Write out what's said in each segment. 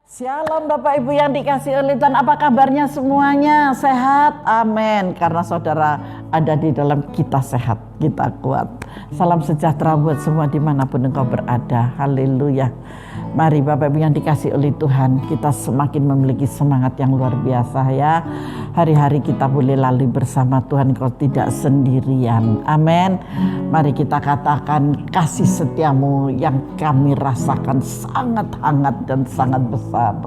Shalom Bapak Ibu yang dikasihi oleh Tuhan, apa kabarnya semuanya? Sehat? Amin. Karena saudara ada di dalam kita sehat, kita kuat. Salam sejahtera buat semua dimanapun engkau berada. Haleluya. Mari Bapak Ibu yang dikasihi oleh Tuhan, kita semakin memiliki semangat yang luar biasa ya. Hari-hari kita boleh lalui bersama Tuhan, kau tidak sendirian. Amin. Mari kita katakan kasih setiamu yang kami rasakan sangat hangat dan sangat besar.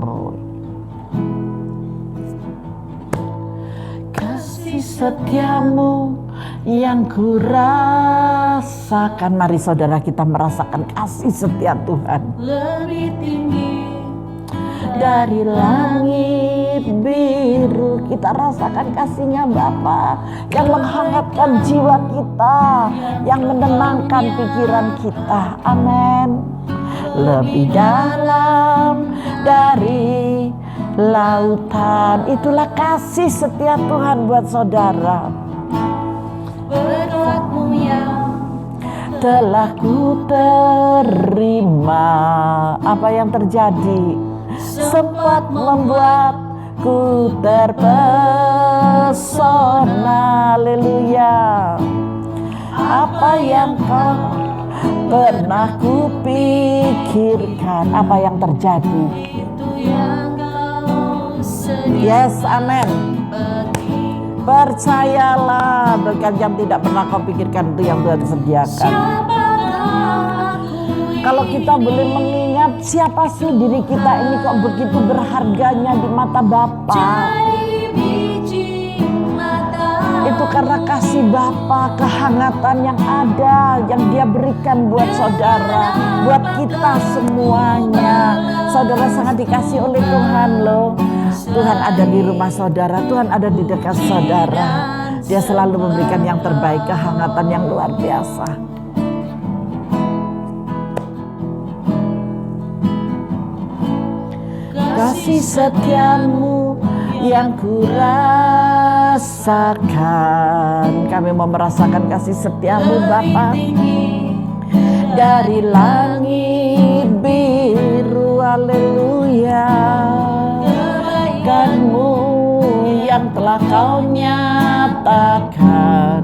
Kasih setiamu yang ku rasakan. Mari saudara kita merasakan kasih setia Tuhan. Lebih tinggi Dari langit biru kita rasakan kasihnya Bapa yang menghangatkan jiwa kita, yang menenangkan pikiran kita. Amin. Lebih dalam dari lautan, itulah kasih setia Tuhan buat saudara. berkatmu yang Telah ku terima. Apa yang terjadi? Sempat membuatku terpesona. Haleluya. Apa yang kau pernah kupikirkan? Apa yang terjadi? itu yang kau sediakan Yes, amin. bagi Percayalah, berkat yang tidak pernah kau pikirkan itu yang Tuhan sediakan. siapakah aku Kalau kita boleh mengingat siapa sih diri kita ini kok begitu berharganya di mata Bapa. dari biji mata Itu karena kasih Bapa, kehangatan yang ada, yang Dia berikan buat saudara, buat kita semuanya. Saudara sangat dikasih oleh Tuhan loh. Tuhan ada di rumah saudara, Tuhan ada di dekat saudara. Dia selalu memberikan yang terbaik, kehangatan yang luar biasa. Kasih setiamu yang ku rasakan. Kami mau merasakan kasih setiamu Bapa. Dari langit biru, haleluya. Kebaikanmu yang telah kau nyatakan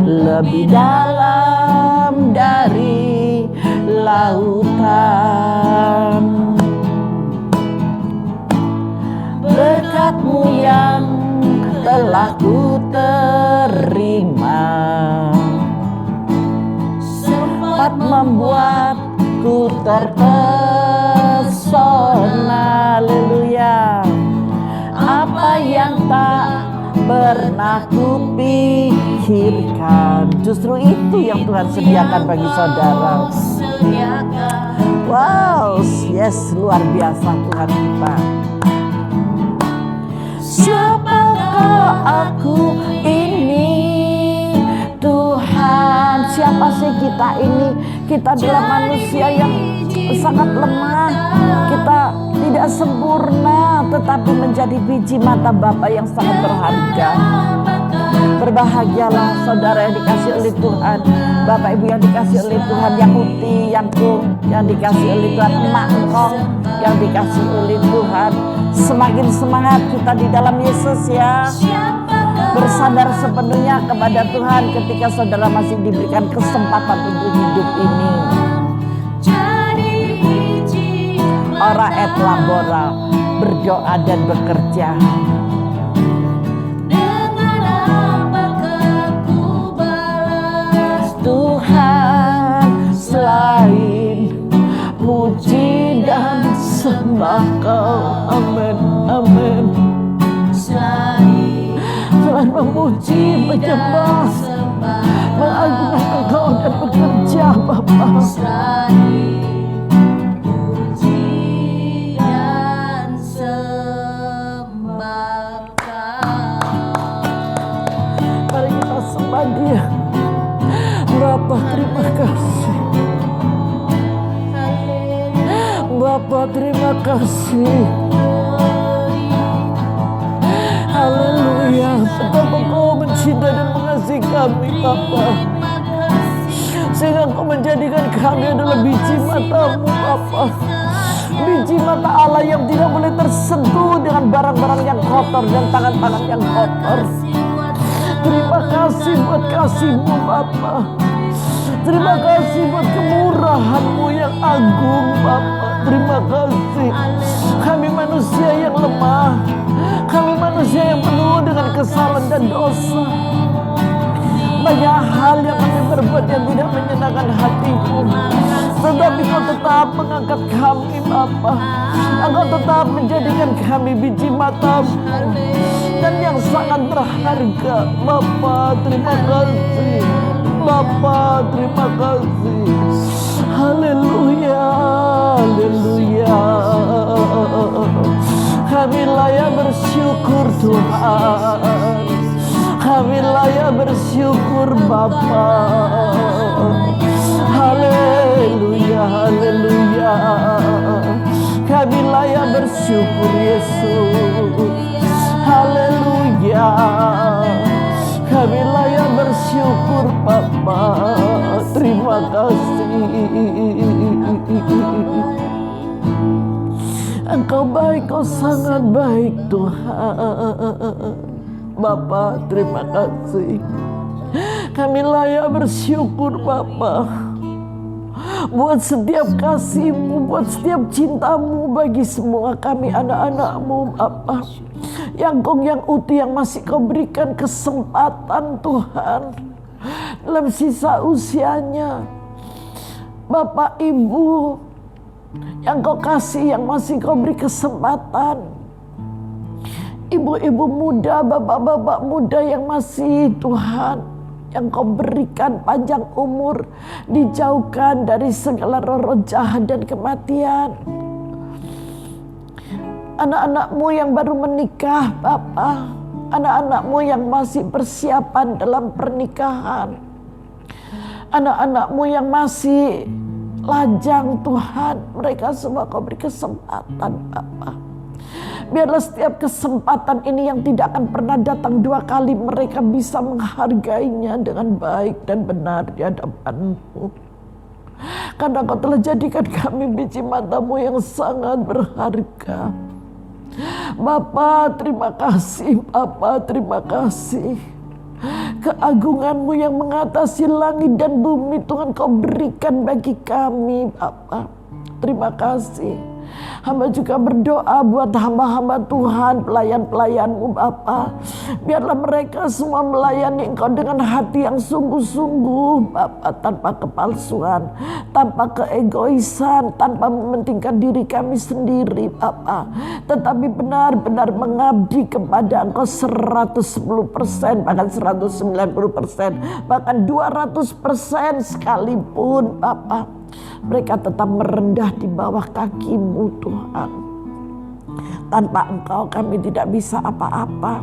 lebih dalam dari lautan. Berkatmu yang telah ku terima sempat membuatku terpesona. Haleluya. Apa yang tak pernah kupikirkan, justru itu yang Tuhan sediakan bagi saudara. sediakan Wow, yes, luar biasa Tuhan kita. Siapakah aku ini Tuhan? Siapa sih kita ini? Kita adalah manusia yang sangat lemah. Kita tidak sempurna, tetapi menjadi biji mata Bapa yang sangat berharga. Berbahagialah saudara yang dikasih oleh Tuhan, Bapak Ibu yang dikasih oleh Tuhan, yang Uti, yang Kum, yang dikasih oleh Tuhan, Emak Engkong yang dikasih oleh Tuhan. Semakin semangat kita di dalam Yesus ya. Bersandar sepenuhnya kepada Tuhan ketika saudara masih diberikan kesempatan untuk hidup ini. jadi biji Ora et labora, berdoa dan bekerja. dengan apakah ku balas Tuhan selain puji dan sembah Kau. Amin, amin. selain Selain memuji, menyembah, sembah mengagungkan Engkau dan bekerja Bapa. selain puji dan sembah Mari kita sembah Dia. Bapa, terima kasih. Bapa, terima kasih. Haleluya. Betapa Kau mencintai dan mengasihi kami Bapa, sehingga Kau menjadikan kami adalah biji mata-Mu Bapa. Biji mata Allah yang tidak boleh tersentuh dengan barang-barang yang kotor dan tangan-tangan yang kotor. Terima kasih buat kasih-Mu Bapa. Terima kasih buat kemurahan-Mu yang agung Bapa. Terima kasih. Kami manusia yang lemah. Kami manusia yang penuh dengan kesalahan dan dosa. Banyak hal yang kami berbuat yang tidak menyenangkan hati-Mu. Tetapi Kau tetap mengangkat kami Bapa. Engkau tetap menjadikan kami biji mata-Mu dan yang sangat berharga. Bapa, terima kasih. Bapa, terima kasih. Haleluya, haleluya. Kami layak bersyukur Tuhan. Kami layak bersyukur Bapa. Haleluya, haleluya. Kami layak bersyukur Yesus. Haleluya. Kami layak bersyukur Bapa. Terima kasih. Engkau baik, Kau sangat baik Tuhan. Bapa, terima kasih. Kami layak bersyukur Bapa, buat setiap kasih-Mu, buat setiap cinta-Mu bagi semua kami anak-anak-Mu Bapa. Yang utuh yang masih Kau berikan kesempatan Tuhan dalam sisa usianya. Bapak Ibu yang Kau kasih, yang masih Kau beri kesempatan. Ibu-ibu muda, bapak-bapak muda yang masih Tuhan, yang Kau berikan panjang umur, dijauhkan dari segala roh-roh jahat dan kematian. Anak-anak-Mu yang baru menikah Bapa, anak-anak-Mu yang masih persiapan dalam pernikahan, anak-anak-Mu yang masih lajang Tuhan, mereka semua Kau beri kesempatan Bapa. Biarlah setiap kesempatan ini yang tidak akan pernah datang dua kali, mereka bisa menghargainya dengan baik dan benar di hadapan-Mu. Karena Kau telah jadikan kami biji mata-Mu yang sangat berharga. Bapa, terima kasih. Bapa, terima kasih. Keagungan-Mu yang mengatasi langit dan bumi Tuhan Kau berikan bagi kami Bapa. Terima kasih. Hamba juga berdoa buat hamba-hamba Tuhan, pelayan-pelayan-Mu Bapa. Biarlah mereka semua melayani Engkau dengan hati yang sungguh-sungguh Bapa, tanpa kepalsuan, tanpa keegoisan, tanpa mementingkan diri kami sendiri Bapa, tetapi benar-benar mengabdi kepada Engkau 110%, bahkan 190%, bahkan 200% sekalipun Bapa. Mereka tetap merendah di bawah kaki-Mu Tuhan. Tanpa Engkau kami tidak bisa apa-apa.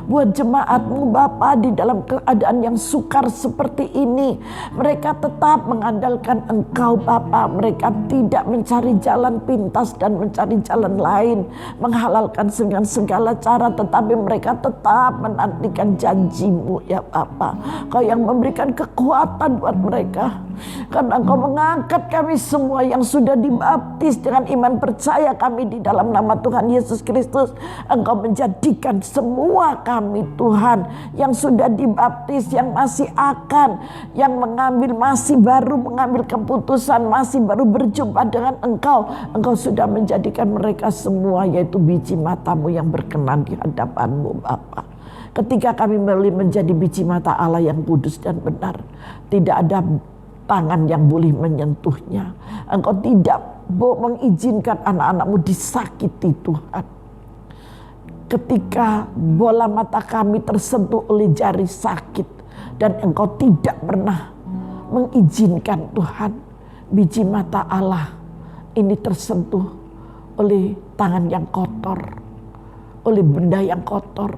Buat jemaat-Mu Bapa di dalam keadaan yang sukar seperti ini, mereka tetap mengandalkan Engkau Bapa. Mereka tidak mencari jalan pintas dan mencari jalan lain, menghalalkan dengan segala cara, tetapi mereka tetap menantikan janji-Mu ya Bapa. Kau yang memberikan kekuatan buat mereka, karena Engkau mengangkat kami semua yang sudah dibaptis dengan iman percaya kami di dalam nama Tuhan Yesus Kristus. Engkau menjadikan semua kami Tuhan yang sudah dibaptis, yang masih akan, yang mengambil, masih baru mengambil keputusan, masih baru berjumpa dengan Engkau. Engkau sudah menjadikan mereka semua yaitu biji mata-Mu yang berkenan di hadapan-Mu Bapa. Ketika kami menjadi biji mata Allah yang kudus dan benar, tidak ada tangan yang boleh menyentuhnya. Engkau tidak mengizinkan anak-anak-Mu disakiti Tuhan. Ketika bola mata kami tersentuh oleh jari sakit, dan Engkau tidak pernah mengizinkan Tuhan biji mata Allah ini tersentuh oleh tangan yang kotor, oleh benda yang kotor,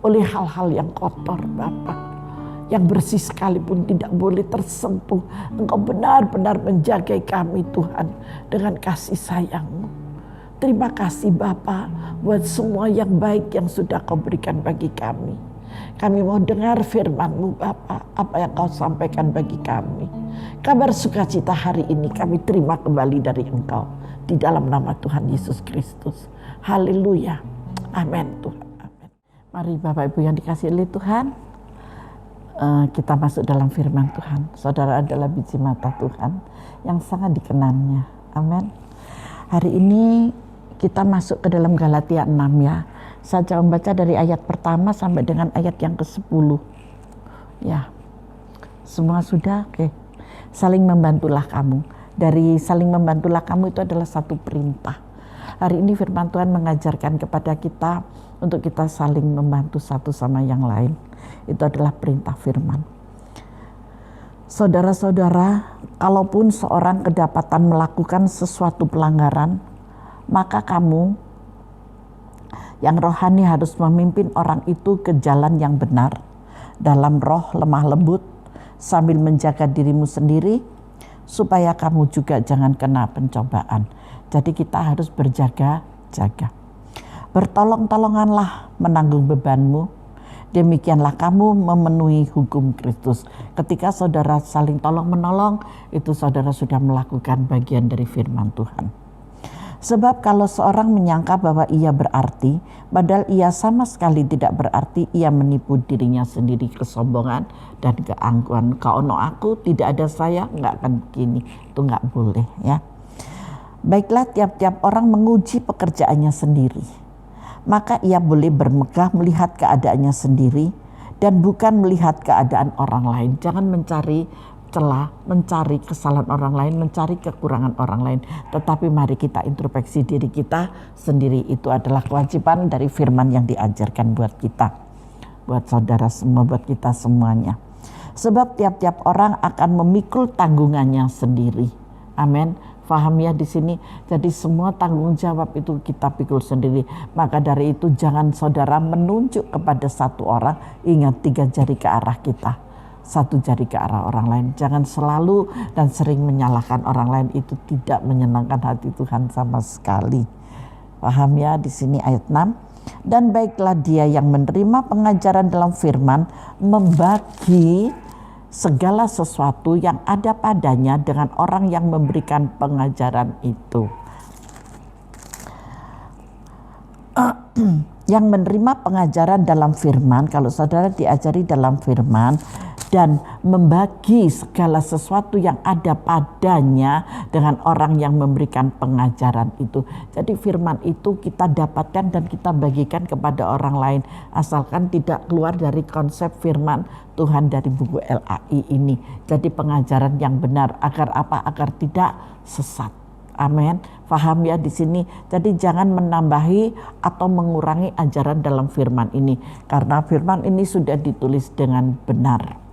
oleh hal-hal yang kotor Bapa. Yang bersih sekalipun tidak boleh tersentuh. Engkau benar-benar menjaga kami Tuhan dengan kasih sayang-Mu. Terima kasih Bapa buat semua yang baik yang sudah Kau berikan bagi kami. Kami mau dengar firman-Mu Bapa, apa yang Kau sampaikan bagi kami. Kabar sukacita hari ini kami terima kembali dari Engkau. di dalam nama Tuhan Yesus Kristus. Haleluya. Amin Tuhan. Amin. Mari Bapak Ibu yang dikasihi oleh Tuhan, kita masuk dalam firman Tuhan. Saudara adalah biji mata Tuhan yang sangat dikenannya. Amin. Hari ini kita masuk ke dalam Galatia 6 ya. Saya membaca dari ayat pertama sampai dengan ayat yang ke-10. Ya. Semua sudah? Oke. Saling membantulah kamu. Dari saling membantulah kamu itu adalah satu perintah. Hari ini firman Tuhan mengajarkan kepada kita untuk kita saling membantu satu sama yang lain. Itu adalah perintah firman. Saudara-saudara, kalaupun seorang kedapatan melakukan sesuatu pelanggaran, maka kamu yang rohani harus memimpin orang itu ke jalan yang benar dalam roh lemah lembut sambil menjaga dirimu sendiri supaya kamu juga jangan kena pencobaan. Jadi kita harus berjaga-jaga. Bertolong-tolonganlah menanggung bebanmu. Demikianlah kamu memenuhi hukum Kristus. Ketika saudara saling tolong-menolong, itu saudara sudah melakukan bagian dari firman Tuhan. Sebab kalau seorang menyangka bahwa ia berarti, padahal ia sama sekali tidak berarti, ia menipu dirinya sendiri, kesombongan dan keangkuhan. Kalau aku tidak ada saya, nggak akan begini. Itu nggak boleh ya. Baiklah, tiap-tiap orang menguji pekerjaannya sendiri. Maka ia boleh bermegah melihat keadaannya sendiri dan bukan melihat keadaan orang lain. Jangan mencari celah, mencari kesalahan orang lain, mencari kekurangan orang lain. Tetapi mari kita introspeksi diri kita sendiri. Itu adalah kewajiban dari firman yang diajarkan buat kita, buat saudara semua, buat kita semuanya. Sebab tiap-tiap orang akan memikul tanggungannya sendiri. Amin. Faham ya di sini. Jadi semua tanggung jawab itu kita pikul sendiri. Maka dari itu jangan saudara menunjuk kepada satu orang. Ingat, 3 jari ke arah kita, 1 jari ke arah orang lain. Jangan selalu dan sering menyalahkan orang lain. Itu tidak menyenangkan hati Tuhan sama sekali. Paham ya di sini ayat 6. Dan baiklah dia yang menerima pengajaran dalam firman membagi segala sesuatu yang ada padanya dengan orang yang memberikan pengajaran itu. Yang menerima pengajaran dalam firman, kalau saudara diajari dalam firman dan membagi segala sesuatu yang ada padanya dengan orang yang memberikan pengajaran itu. Jadi firman itu kita dapatkan dan kita bagikan kepada orang lain, asalkan tidak keluar dari konsep firman Tuhan dari buku LAI ini. Jadi pengajaran yang benar, agar apa? Agar tidak sesat. Amin. Paham ya di sini. Jadi jangan menambahi atau mengurangi ajaran dalam firman ini, karena firman ini sudah ditulis dengan benar.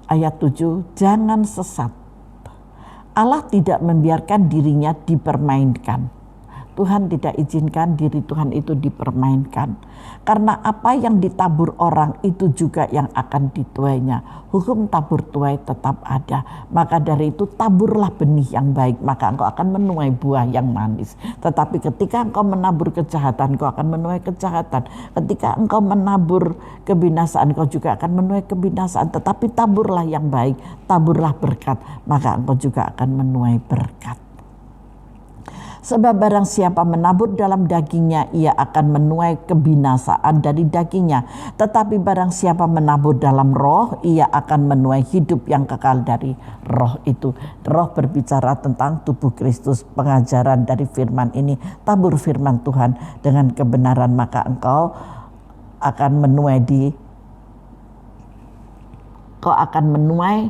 Ayat 7, jangan sesat. Allah tidak membiarkan dirinya dipermainkan. Tuhan tidak izinkan diri Tuhan itu dipermainkan. Karena apa yang ditabur orang itu juga yang akan dituainya. Hukum tabur tuai tetap ada. Maka dari itu taburlah benih yang baik, maka engkau akan menuai buah yang manis. Tetapi ketika engkau menabur kejahatan, engkau akan menuai kejahatan. Ketika engkau menabur kebinasaan, engkau juga akan menuai kebinasaan. Tetapi taburlah yang baik, taburlah berkat, maka engkau juga akan menuai berkat. Sebab barang siapa menabur dalam dagingnya, ia akan menuai kebinasaan dari dagingnya. Tetapi barang siapa menabur dalam roh, ia akan menuai hidup yang kekal dari roh itu. Roh berbicara tentang tubuh Kristus. Pengajaran dari firman ini, tabur firman Tuhan dengan kebenaran, maka engkau akan menuai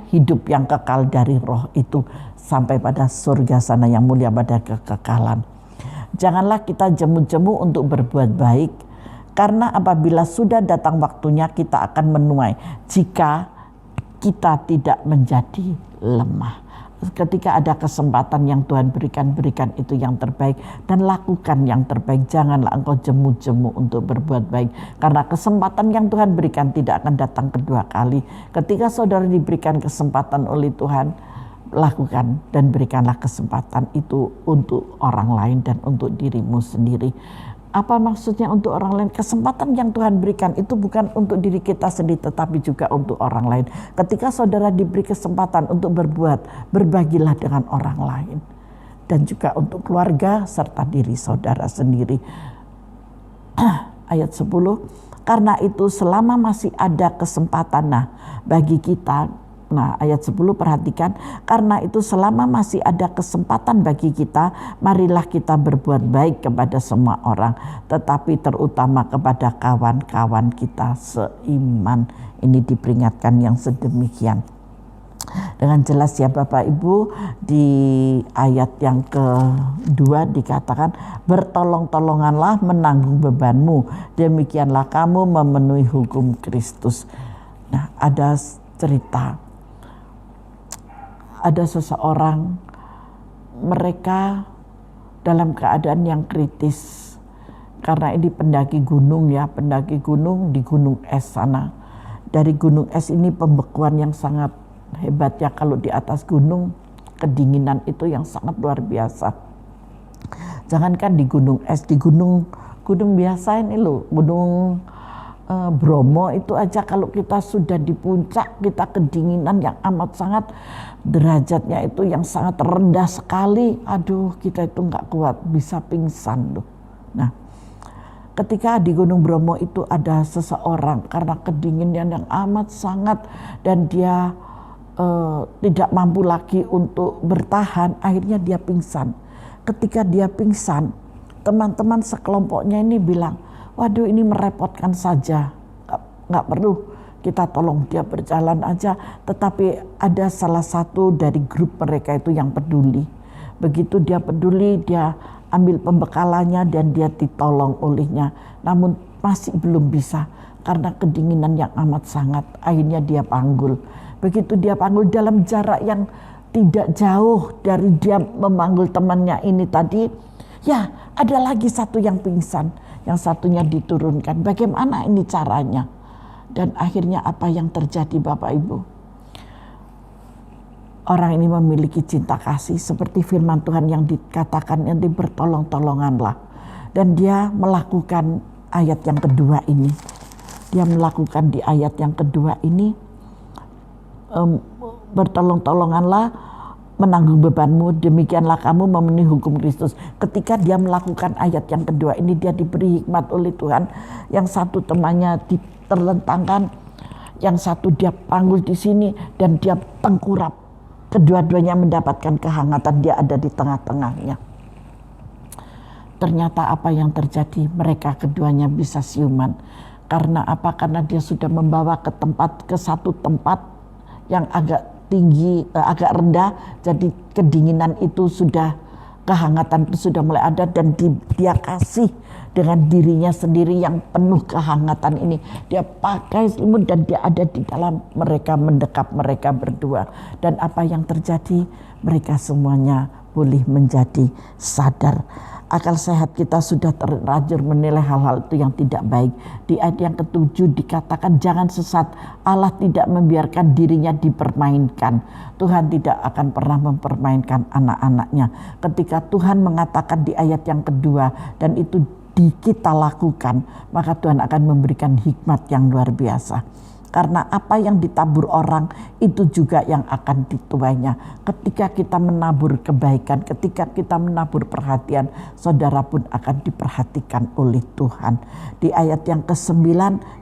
hidup yang kekal dari roh itu sampai pada surga sana yang mulia pada kekekalan. Janganlah kita jemu-jemu untuk berbuat baik, karena apabila sudah datang waktunya kita akan menuai jika kita tidak menjadi lemah. Ketika ada kesempatan yang Tuhan berikan itu yang terbaik dan lakukan yang terbaik. Janganlah engkau jemu-jemu untuk berbuat baik, karena kesempatan yang Tuhan berikan tidak akan datang kedua kali. Ketika saudara diberikan kesempatan oleh Tuhan, lakukan dan berikanlah kesempatan itu untuk orang lain dan untuk dirimu sendiri. Apa maksudnya untuk orang lain? Kesempatan yang Tuhan berikan itu bukan untuk diri kita sendiri, tetapi juga untuk orang lain. Ketika saudara diberi kesempatan untuk berbuat, berbagilah dengan orang lain. dan juga untuk keluarga serta diri saudara sendiri. Ayat 10, karena itu selama masih ada kesempatan bagi kita. Ayat 10 perhatikan, karena itu selama masih ada kesempatan bagi kita, marilah kita berbuat baik kepada semua orang, tetapi terutama kepada kawan-kawan kita seiman. Ini diperingatkan yang sedemikian. Dengan jelas ya Bapak Ibu, di ayat yang kedua dikatakan, bertolong-tolonganlah menanggung bebanmu, demikianlah kamu memenuhi hukum Kristus. Ada cerita, ada seseorang, mereka dalam keadaan yang kritis, karena ini pendaki gunung di gunung es sana. Dari gunung es ini pembekuan yang sangat hebat ya, kalau di atas gunung kedinginan itu yang sangat luar biasa. Jangankan di gunung es, di gunung biasa ini loh, gunung Bromo itu aja kalau kita sudah di puncak, kita kedinginan yang amat sangat, derajatnya itu yang sangat rendah sekali. Aduh, kita itu nggak kuat, bisa pingsan loh. Ketika di Gunung Bromo itu ada seseorang karena kedinginan yang amat sangat dan dia tidak mampu lagi untuk bertahan, akhirnya dia pingsan. Ketika dia pingsan, teman-teman sekelompoknya ini bilang, waduh ini merepotkan saja, nggak perlu kita tolong dia berjalan aja. Tetapi ada salah satu dari grup mereka itu yang peduli. Begitu dia peduli, dia ambil pembekalannya dan dia ditolong olehnya. Namun masih belum bisa karena kedinginan yang amat sangat. Akhirnya dia panggul. Begitu dia panggul dalam jarak yang tidak jauh dari dia memanggul temannya ini tadi, ya ada lagi satu yang pingsan, yang satunya diturunkan. Bagaimana ini caranya? Dan akhirnya apa yang terjadi Bapak Ibu? Orang ini memiliki cinta kasih seperti firman Tuhan yang dikatakan, yang bertolong-tolonganlah. Dan dia melakukan ayat yang kedua ini. Dia melakukan di ayat yang kedua ini, bertolong-tolonganlah menanggung bebanmu, demikianlah kamu memenuhi hukum Kristus. Ketika dia melakukan ayat yang kedua ini, dia diberi hikmat oleh Tuhan. Yang satu temannya terlentangkan, yang satu dia panggul di sini dan dia tengkurap. Kedua-duanya mendapatkan kehangatan, dia ada di tengah-tengahnya. Ternyata apa yang terjadi? Mereka keduanya bisa siuman. Karena apa? Karena dia sudah membawa ke satu tempat yang agak tinggi, agak rendah, jadi kedinginan itu sudah, kehangatan itu sudah mulai ada, dan dia kasih dengan dirinya sendiri yang penuh kehangatan ini. Dia pakai selimut dan dia ada di dalam mereka, mendekap mereka berdua. Dan apa yang terjadi? Mereka semuanya boleh menjadi sadar. Akal sehat kita sudah terlanjur menilai hal-hal itu yang tidak baik. Di ayat yang ke-7 dikatakan, jangan sesat, Allah tidak membiarkan dirinya dipermainkan. Tuhan tidak akan pernah mempermainkan anak-anaknya. Ketika Tuhan mengatakan di ayat yang kedua, dan itu kita lakukan, maka Tuhan akan memberikan hikmat yang luar biasa. Karena apa yang ditabur orang itu juga yang akan dituainya. Ketika kita menabur kebaikan, ketika kita menabur perhatian, saudara pun akan diperhatikan oleh Tuhan. Di ayat yang ke-9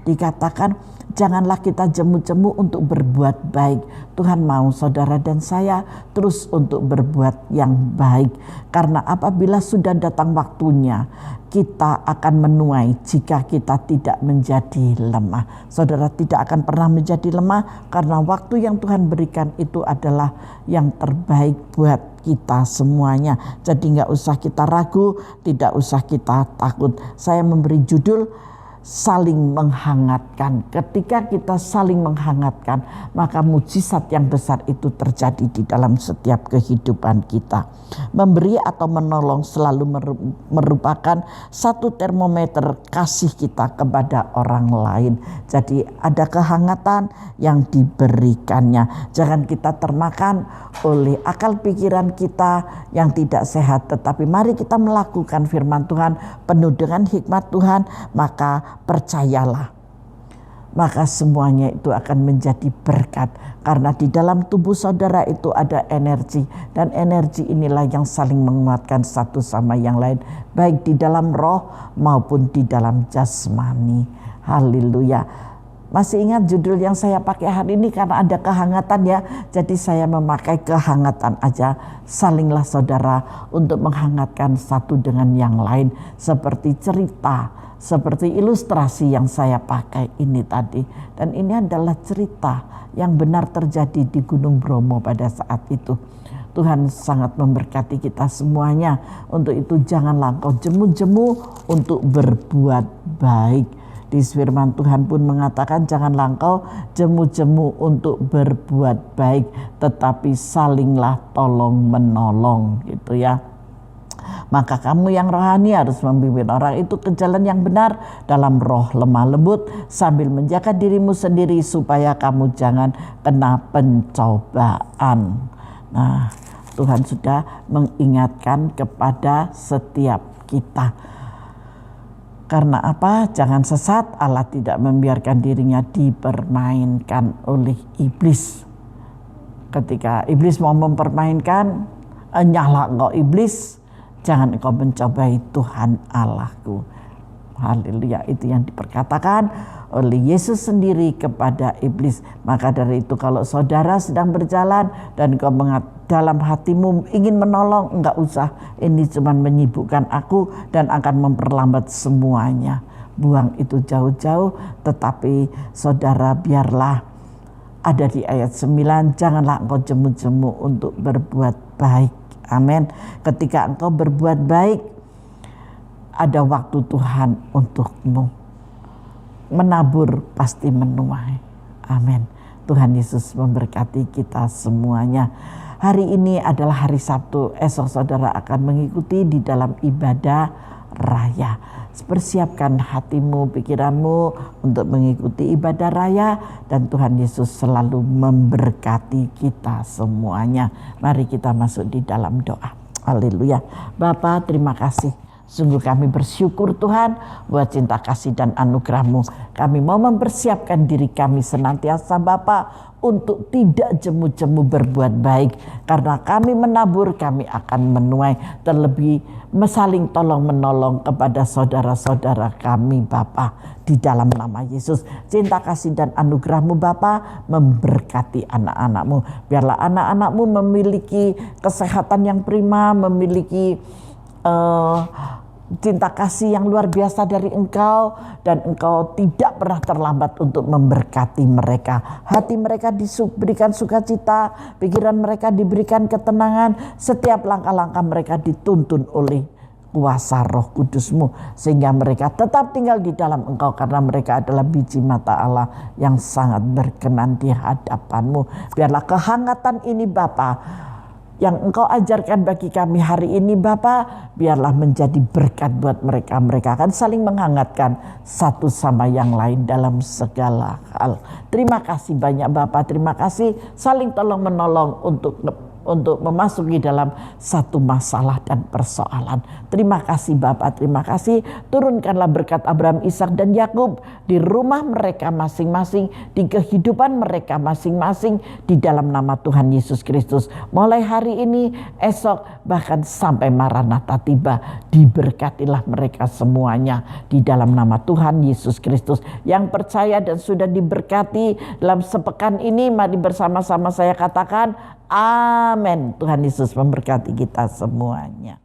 dikatakan, janganlah kita jemu-jemu untuk berbuat baik. Tuhan mau saudara dan saya terus untuk berbuat yang baik. Karena apabila sudah datang waktunya, kita akan menuai jika kita tidak menjadi lemah. Saudara tidak akan pernah menjadi lemah karena waktu yang Tuhan berikan itu adalah yang terbaik buat kita semuanya. Jadi nggak usah kita ragu, tidak usah kita takut. Saya memberi judul saling menghangatkan. Ketika kita saling menghangatkan, maka mujizat yang besar itu terjadi di dalam setiap kehidupan kita. Memberi atau menolong selalu merupakan satu termometer kasih kita kepada orang lain. Jadi ada kehangatan yang diberikannya. Jangan kita termakan oleh akal pikiran kita yang tidak sehat, tetapi mari kita melakukan firman Tuhan penuh dengan hikmat Tuhan, maka percayalah maka semuanya itu akan menjadi berkat. Karena di dalam tubuh saudara itu ada energi, dan energi inilah yang saling menguatkan satu sama yang lain, baik di dalam roh maupun di dalam jasmani. Haleluya. Masih ingat judul yang saya pakai hari ini karena ada kehangatan ya. Jadi saya memakai kehangatan aja. Salinglah saudara untuk menghangatkan satu dengan yang lain. Seperti cerita, seperti ilustrasi yang saya pakai ini tadi. Dan ini adalah cerita yang benar terjadi di Gunung Bromo pada saat itu. Tuhan sangat memberkati kita semuanya. Untuk itu janganlah engkau jemu-jemu untuk berbuat baik. Di firman Tuhan pun mengatakan janganlah engkau jemu-jemu untuk berbuat baik, tetapi salinglah tolong menolong gitu ya. Maka kamu yang rohani harus membimbing orang itu ke jalan yang benar dalam roh lemah lembut, sambil menjaga dirimu sendiri supaya kamu jangan kena pencobaan. Nah, Tuhan sudah mengingatkan kepada setiap kita. Karena apa? Jangan sesat, Allah tidak membiarkan dirinya dipermainkan oleh iblis. Ketika iblis mau mempermainkan, nyala engkau iblis, jangan engkau mencobai Tuhan Allahku. Haleluya, itu yang diperkatakan oleh Yesus sendiri kepada iblis. Maka dari itu kalau saudara sedang berjalan dan engkau dalam hatimu ingin menolong, enggak usah, ini cuma menyibukkan aku dan akan memperlambat semuanya. Buang itu jauh-jauh, tetapi saudara biarlah ada di ayat 9, janganlah engkau jemu-jemu untuk berbuat baik. Amin. Ketika engkau berbuat baik, ada waktu Tuhan untukmu. Menabur pasti menuai. Amin. Tuhan Yesus memberkati kita semuanya. Hari ini adalah hari Sabtu. Esok saudara akan mengikuti di dalam ibadah raya. Persiapkan hatimu, pikiranmu untuk mengikuti ibadah raya, dan Tuhan Yesus selalu memberkati kita semuanya. Mari kita masuk di dalam doa. Haleluya. Bapa, terima kasih. Sungguh kami bersyukur Tuhan buat cinta kasih dan anugerah-Mu. Kami mau mempersiapkan diri kami senantiasa Bapa untuk tidak jemu-jemu berbuat baik. Karena kami menabur, kami akan menuai. Terlebih saling tolong menolong kepada saudara-saudara kami Bapa. Di dalam nama Yesus, cinta kasih dan anugerah-Mu Bapa memberkati anak-anak-Mu. Biarlah anak-anak-Mu memiliki kesehatan yang prima, memiliki cinta kasih yang luar biasa dari Engkau, dan Engkau tidak pernah terlambat untuk memberkati mereka. Hati mereka diberikan sukacita, pikiran mereka diberikan ketenangan, setiap langkah-langkah mereka dituntun oleh kuasa Roh Kudus-Mu, sehingga mereka tetap tinggal di dalam Engkau, karena mereka adalah biji mata Allah yang sangat berkenan di hadapan-Mu. Biarlah kehangatan ini Bapa yang Engkau ajarkan bagi kami hari ini Bapa, biarlah menjadi berkat buat mereka. Mereka akan saling menghangatkan satu sama yang lain dalam segala hal. Terima kasih banyak Bapa, terima kasih saling tolong menolong untuk memasuki dalam satu masalah dan persoalan. Terima kasih Bapa, terima kasih. Turunkanlah berkat Abraham, Ishak dan Yakub di rumah mereka masing-masing, di kehidupan mereka masing-masing, di dalam nama Tuhan Yesus Kristus. Mulai hari ini, esok, bahkan sampai Maranatha tiba, diberkatilah mereka semuanya di dalam nama Tuhan Yesus Kristus. Yang percaya dan sudah diberkati dalam sepekan ini, mari bersama-sama saya katakan amin. Tuhan Yesus memberkati kita semuanya.